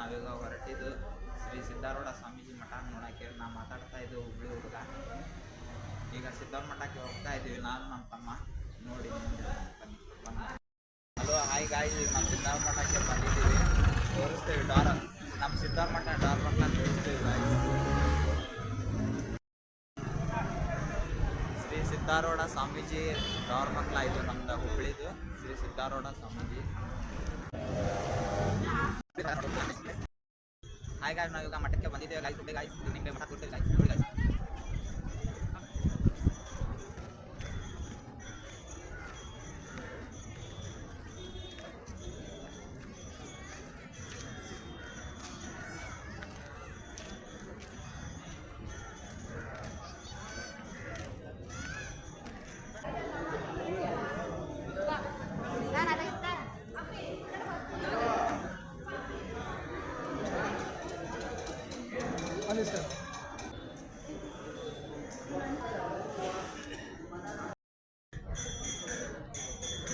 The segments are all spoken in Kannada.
ನಾವೀಗ ಹೊರಟಿದ್ದು ಶ್ರೀ ಸಿದ್ಧಾರೂಢ ಸ್ವಾಮೀಜಿ ಮಠ ನೋಡೋಕ್ಕೆ. ನಾವು ಮಾತಾಡ್ತಾ ಇದ್ದೀವಿ ಹುಬ್ಳಿ ಹುಡುಗ. ಈಗ ಸಿದ್ಧಾರೂಢ ಮಠಕ್ಕೆ ಹೋಗ್ತಾ ಇದ್ದೀವಿ ನಾನು ನಮ್ಮ ತಮ್ಮ. ನೋಡಿ ಹಲೋ ಹಾಯ್ ಗಾಯ್ಸ್, ನಮ್ಮ ಸಿದ್ಧಾರೂಢ ಮಠಕ್ಕೆ ಬಂದಿದ್ದೀವಿ. ತೋರಿಸ್ತೀವಿ ಡಾರ್, ನಮ್ಮ ಸಿದ್ಧಾರೂಢ ಮಠ ಡಾರ್ ಮಠ ತೋರಿಸ್ತೀವಿ ಗಾಯ್ಸ್. ಶ್ರೀ ಸಿದ್ಧಾರೂಢ ಸ್ವಾಮೀಜಿ ಡಾರ್ ಮಕ್ಕಳ ಇದು ನಮ್ದು ಹುಬ್ಳಿದು ಶ್ರೀ ಸಿದ್ಧಾರೂಢ ಸ್ವಾಮೀಜಿ. ಹಾಯ್ ಗಾಯ್ಸ್, ನಾವೀಗ ಮಠಕ್ಕೆ ಬಂದಿದ್ದೇವೆ ಗಾಯ್ಸ್. ನೋಡಿ ಗಾಯ್ಸ್, ನಿಮಗೆ ಮಠ ತೋರಿಸ್ತೇವೆ ಗಾಯ್ಸ್. ನೋಡಿ ಗಾಯ್ಸ್,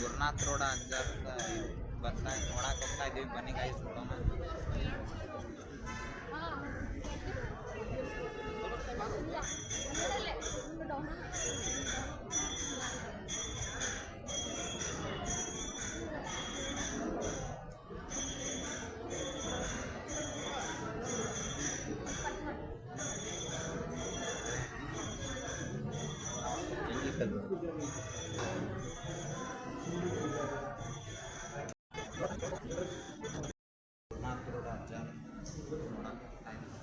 ಗುರುನಾಥ್ ರೋಡ ಅಜ್ಜಾರ ಬರ್ತಾ ನೋಡಕ್ಕೆ ಹೋಗ್ತಾ ಇದ್ದೀವಿ. ಬನ್ನಿ ಗಾಯ್ಸ್ ನೋಡೋಣ. ಗುರುನಾಥ್ ರೋಡ ಅಜ್ಜಾರ ನೋಡಕ್ಕೆ ಹೋಗ್ತಾ ಇದ್ದೀವಿ.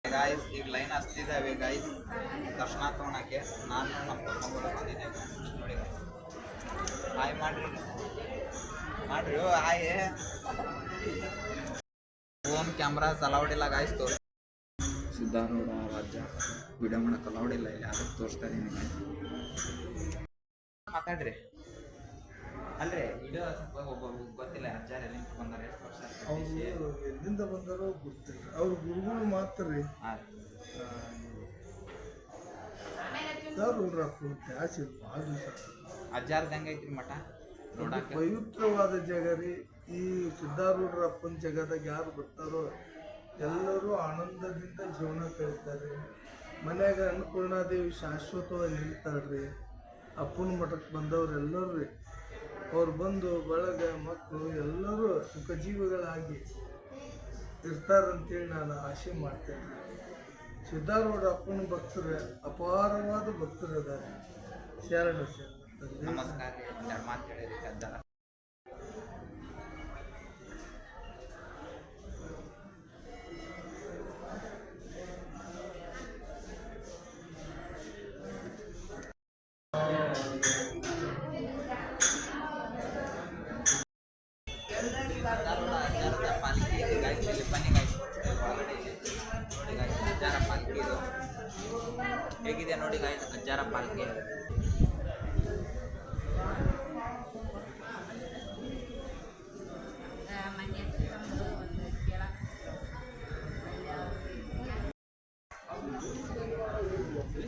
ಗಾಯ್ಸ್ ಈಗ ಲೈನ್ ಹಚ್ತಿದ್ದಾವೆ ಗಾಯ್ಸ್ ದರ್ಶನ ತೊಗೊಳಕ್ಕೆ. ನಾನು ನಮ್ಮ ತಮ್ಮಗಳು ಬಂದಿದ್ದೇವೆ. ನೋಡಿ ಗಾಯ್ಸ್, ಹಾಯ್ ಮಾಡ್ರಿ ಹಾಯ್. ಫೋನ್ ಕ್ಯಾಮ್ರಾಸ್ ಅಲೌಡ್ ಇಲ್ಲ ಗಾಯ್ಸ್. ಸಿದ್ಧಾರೂಢ ರಾಜ್ಯ ವಿಡಿಯೋ ಮಾಡಕ್ಕೆ ಅಲೌಡ್ ಇಲ್ಲ ಇಲ್ಲಿ, ಅದಕ್ಕೆ ತೋರಿಸ್ತಾ ಇದ್ದೀನಿ. ಮಾತಾಡ್ರಿ ಅಲ್ರಿ ವಿಡಿಯೋ ಒಬ್ಬ ಗೊತ್ತಿಲ್ಲ ಅಜ್ಜಾರ ಎಲ್ಲಿಂದ ಬಂದಾರೆ, ಎಷ್ಟು ವರ್ಷ ಎಲ್ಲಿಂದ ಬಂದಾರೋ ಗೊತ್ತಿಲ್ಲ. ಅವ್ರ ಗುರುಗಳು ಮಾತ್ರ ರೀ ಅಜ್ಜಾರ್ದ ಹೆಂಗೈತ್ರಿ ಮಠ ನೋಡಕ್ಕೆ? ಪವಿತ್ರವಾದ ಜಾಗ ರೀ. ಈ ಸಿದ್ಧಾರೂಢರಪ್ಪನ ಜಾಗದಾಗ ಯಾರು ಬರ್ತಾರೋ ಎಲ್ಲರೂ ಆನಂದದಿಂದ ಜೀವನ ಕಳೀತಾರೆ. ಮನ್ಯಾಗ ಅನ್ನಪೂರ್ಣಾದೇವಿ ಶಾಶ್ವತವಾಗಿ ನಿಲ್ತಾಳ್ರಿ. ಅಪ್ಪನ ಮಠಕ್ಕೆ ಬಂದವ್ರು ಎಲ್ಲರೂ ರೀ, ಅವ್ರು ಬಂದು ಬಳಗ ಮಕ್ಕಳು ಎಲ್ಲರೂ ಸುಖಜೀವಿಗಳಾಗಿ ಇರ್ತಾರಂತೇಳಿ ನಾನು ಆಶೆ ಮಾಡ್ತೇನೆ. ಸಿದ್ಧಾರೂಢ ಅಪ್ಪನ ಭಕ್ತರು ಅಪಾರವಾದ ಭಕ್ತರು ಅದಾರೆ. ಶರಣ ನಮಸ್ಕಾರ. ಮಾತು ಹೇಳಿರಿ ಅಜ್ಜಾರ. ಅಜ್ಜಾರದ ಪಾಲ್ಕಿ ಇದೆ ಗಾಯ್ಸ್, ಇಲ್ಲಿ ಬನ್ನಿ ಗಾಯ್ಸ್. ಒಳಗಡೆ ಇದೆ ನೋಡಿ ಗಾಯ್ಸ್, ಅಜ್ಜಾರ ಪಾಲ್ಕಿ ಇದು ಹೇಗಿದೆ ನೋಡಿ ಗಾಯ್ಸ್, ಅಜ್ಜಾರ ಪಾಲ್ಕಿ.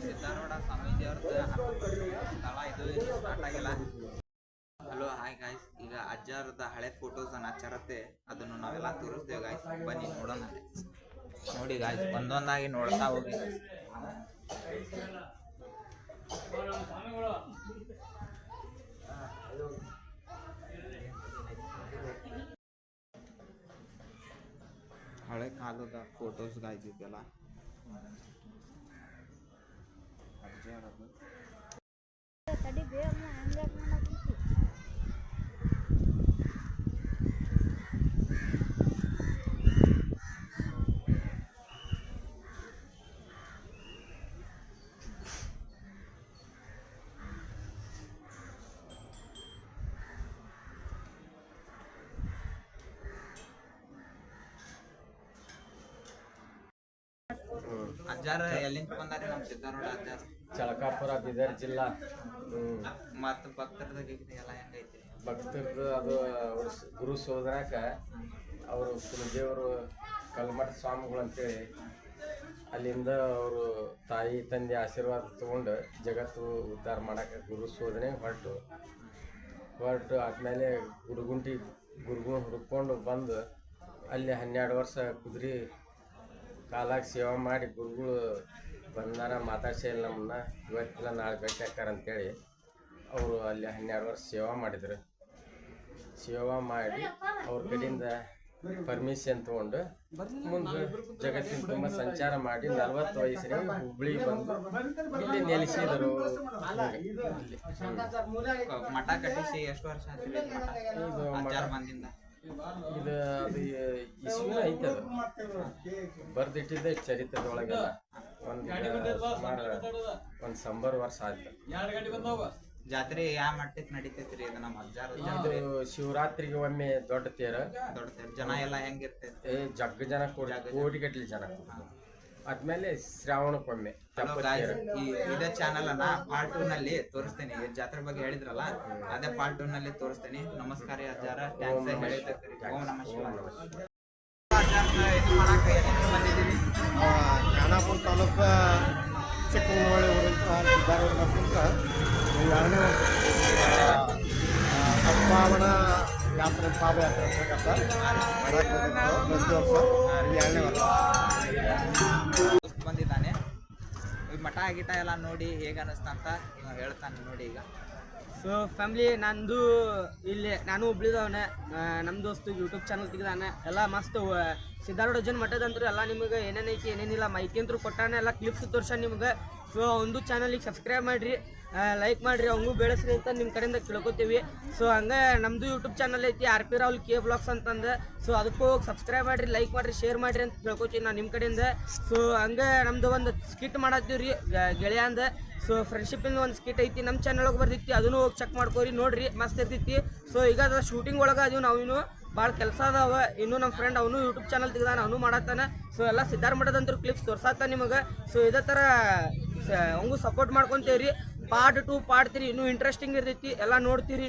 ಸಿದ್ಧಾರೂಢ ಸ್ವಾಮೀಜಿ ಅವ್ರದ್ದು ಸ್ಥಳ ಇದು ಸ್ಟಾರ್ಟ್ ಆಗಿಲ್ಲ. ಹಲೋ ಹಾಯ್ ಗಾಯ್ಸ್, ಈಗ ಅಜ್ಜಾರದ ಹಳೆ ಫೋಟೋಸ್ ಅನ್ನ ಹಚ್ಚಾರತ್ತೆ, ಅದನ್ನು ನಾವೆಲ್ಲ ತೋರಿಸ್ತೇವೆ ಗಾಯ್ಸ್. ಬನ್ನಿ ನೋಡೋಣ. ನೋಡಿ ಗಾಯ್ಸ್, ಒಂದೊಂದಾಗಿ ನೋಡ್ತಾ ಹೋಗಿ. ಹಳೆ ಕಾಲದ ಫೋಟೋಸ್ ಗಾಯ್ಸ್ ಇದೆಲ್ಲ ಅಜ್ಜಾರದು. ಅಜ್ಜಾರ ಎಲ್ಲಿಂದ ಬಂದಾರೆ ನಮ್ಮ ಸಿದ್ಧಾರೂಢ ಅಜ್ಜಾರ? ಚಳಕಾಪುರ, ಬೀದರ್ ಜಿಲ್ಲಾ. ಮತ್ತು ಭಕ್ತರದ ಎಲ್ಲ ಹೆಂಗೈತಿ? ಭಕ್ತರದು ಅದು ಗುರು ಸೋದರಾಕ ಅವರು ಕುಲದೇವರು ಕಲ್ಮಠ ಸ್ವಾಮಿಗಳು ಅಂತೇಳಿ ಅಲ್ಲಿಂದ ಅವರು ತಾಯಿ ತಂದೆ ಆಶೀರ್ವಾದ ತಗೊಂಡು ಜಗತ್ತು ಉದ್ಧಾರ ಮಾಡೋಕೆ ಗುರು ಶೋಧನೆ ಹೊರಟು ಆದ್ಮೇಲೆ ಗುರುಗುಣ ಹುಡ್ಕೊಂಡು ಬಂದು ಅಲ್ಲಿ 12 ವರ್ಷ ಕುದುರೆ ಕಾಲಾಗ ಸೇವೆ ಮಾಡಿ ಗುರುಗಳು ಬಂದಾರ ಮಾತಾಡ್ಸೇ ಇಲ್ಲ ನಮ್ಮನ್ನ ಇವತ್ತಿಲ್ಲ ನಾಳೆ ಭೇಟಿ ಹಾಕ್ತಾರ ಅಂತೇಳಿ ಅವರು ಅಲ್ಲಿ 12 ವರ್ಷ ಸೇವೆ ಮಾಡಿ ಅವ್ರ ಕಡೆಯಿಂದ ಪರ್ಮಿಷನ್ ತಗೊಂಡು ಮುಂದೆ ಜಗತ್ತಿನ ತುಂಬ ಸಂಚಾರ ಮಾಡಿ 40 ವಯಸ್ಸಿನಾಗ ಹುಬ್ಳಿಗೆ ಬಂದು ಇಲ್ಲಿ ನೆಲೆಸಿದರು. ಮಠ ಕಟ್ಟಿಸಿ ಎಷ್ಟು ವರ್ಷ ಆಯ್ತು ಇದು ಅಜ್ಜಾರ್ ಬಂದಿಂದ? ಇದು ಅದು ಇಸ್ವಿನ ಐತೆ, ಅದು ಬರ್ದಿಟ್ಟಿದ್ದೆ ಚರಿತ್ರದೊಳಗೆಲ್ಲ. ಸುಮಾರು ಒಂದು 100 ವರ್ಷ ಆಯ್ತು. ಜಾತ್ರೆ ಯಾವ ಮಟ್ಟಕ್ಕೆ ನಡೀತೈತ್ರಿ ಇದು ನಮ್ಮ ಅಜ್ಜಾರ ಜಾತ್ರೆ? ಇದು ಶಿವರಾತ್ರಿಗೆ ಒಮ್ಮೆ ದೊಡ್ಡ ತೇರ, ದೊಡ್ಡ ಜನ ಎಲ್ಲ ಹೆಂಗಿರ್ತೈತಿ? ಜಗ್ಗ ಜನ ಕೋಟಿಗಟ್ಟಲೆ ಜನ. ಆದ್ಮೇಲೆ ಶ್ರಾವಣಕ್ಕೊಮ್ಮೆ ಇದೇ ಚಾನಲ್ ಅನ್ನ ಪಾರ್ಟ್ 2 ನಲ್ಲಿ ತೋರಿಸ್ತೇನೆ. ಜಾತ್ರೆ ಬಗ್ಗೆ ಹೇಳಿದ್ರಲ್ಲ, ಅದೇ ಪಾರ್ಟ್ 2 ನಲ್ಲಿ ತೋರಿಸ್ತೇನೆ. ನಮಸ್ಕಾರ ಅಜ್ಜಾರ, ಥ್ಯಾಂಕ್ಸ್ ಹೇಳಿದ್ದಕ್ಕೆ. ಓಂ ನಮಃ ಶಿವಾಯ. ಖಾನಾಪುರ ತಾಲೂಕು ಚಿಕ್ಕಮಗಳೂರು ಊರಿಂದ ಧಾರವಾಡ ಬರ್ತಿಂತ 2ನೇ ಹಬ್ಬಾವಣ ಯಾತ್ರೆ ಪಾದಯಾತ್ರೆ ಪ್ರತಿ ವರ್ಷ 2ನೇ ವರ್ಷ ಬಂದಿದ್ದಾನೆ. ಮಠ ಗಿಟ ಎಲ್ಲ ನೋಡಿ ಹೇಗೆ ಅನಿಸ್ತಂತ ಹೇಳ್ತಾನೆ ನೋಡಿ. ಈಗ ಸೊ ಫ್ಯಾಮ್ಲಿ ನಂದು ಇಲ್ಲಿ ನಾನು ಹುಬ್ಳಿದವನೆ, ನಮ್ಮ ದೋಸ್ತು ಯೂಟ್ಯೂಬ್ ಚಾನಲ್ ತೆಗ್ದಾನೆ. ಎಲ್ಲ ಮಸ್ತ್ ಸಿದ್ಧಾರೂಢ ಅಜ್ಜನ ಮಠದಂತೂ ಎಲ್ಲ ನಿಮಗೆ ಏನೇನೈತಿ ಏನೇನಿಲ್ಲ ಮಾಹಿತಿ ಅಂತೂ ಕೊಟ್ಟಾನೆ, ಎಲ್ಲ ಕ್ಲಿಪ್ಸ್ ತೋರ್ಸಾನ ನಿಮ್ಗೆ. ಸೊ ಒಂದು ಚಾನಲಿಗೆ ಸಬ್ಸ್ಕ್ರೈಬ್ ಮಾಡಿರಿ, ಲೈಕ್ ಮಾಡಿರಿ, ಅವಂಗೂ ಬೆಳೆಸ್ರಿ ಅಂತ ನಿಮ್ಮ ಕಡೆಯಿಂದ ಕೇಳ್ಕೊತೀವಿ. ಸೊ ಹಂಗೆ ನಮ್ಮದು ಯೂಟ್ಯೂಬ್ ಚಾನಲ್ ಐತಿ RP ರಾಹುಲ್ K Vlogs ಅಂತಂದು. ಸೊ ಅದಕ್ಕೂ ಹೋಗಿ ಸಬ್ಸ್ಕ್ರೈಬ್ ಮಾಡಿರಿ, ಲೈಕ್ ಮಾಡಿರಿ, ಶೇರ್ ಮಾಡಿರಿ ಅಂತ ಕೇಳ್ಕೊತೀವಿ ನಾನು ನಿಮ್ಮ ಕಡೆಯಿಂದ. ಸೊ ಹಂಗೆ ನಮ್ಮದು ಒಂದು ಸ್ಕಿಟ್ ಮಾಡತ್ತೀವಿ ರೀ ಗೆಳೆಯ ಅಂದ. ಸೊ ಫ್ರೆಂಡ್ಶಿಪ್ಪಿಂದ ಒಂದು ಸ್ಕಿಟ್ ಐತಿ, ನಮ್ಮ ಚಾನಲ್ ಒಳಗೆ ಬರ್ತೈತಿ, ಅದನ್ನು ಹೋಗಿ ಚೆಕ್ ಮಾಡ್ಕೋರಿ, ನೋಡ್ರಿ ಮಸ್ತ್ ಇರ್ತೈತಿ. ಸೊ ಈಗ ಅದು ಶೂಟಿಂಗ್ ಒಳಗೆ ಅದೀವಿ ನಾವು, ಇನ್ನೂ ಭಾಳ ಕೆಲಸ ಅದಾವ. ಇನ್ನೂ ನಮ್ಮ ಫ್ರೆಂಡ್ ಅವನು ಯೂಟ್ಯೂಬ್ ಚಾನಲ್ ತೆಗ್ದಾನ, ಅವನು ಮಾಡತ್ತಾನೆ. ಸೊ ಎಲ್ಲ ಸಿದ್ಧಾರ್ಥ ಮಠದಂತೂ ಕ್ಲಿಪ್ಸ್ ತೋರ್ಸಾತ ನಿಮಗೆ. ಸೊ ಇದೇ ಥರ ಅವಂಗೂ ಸಪೋರ್ಟ್ ಮಾಡ್ಕೊತೇವ್ರಿ. ಪಾರ್ಟ್ 2 ಪಾರ್ಟ್ 3 ಇನ್ನೂ ಇಂಟ್ರೆಸ್ಟಿಂಗ್ ಇರ್ತೈತಿ, ಎಲ್ಲ ನೋಡ್ತೀರಿ.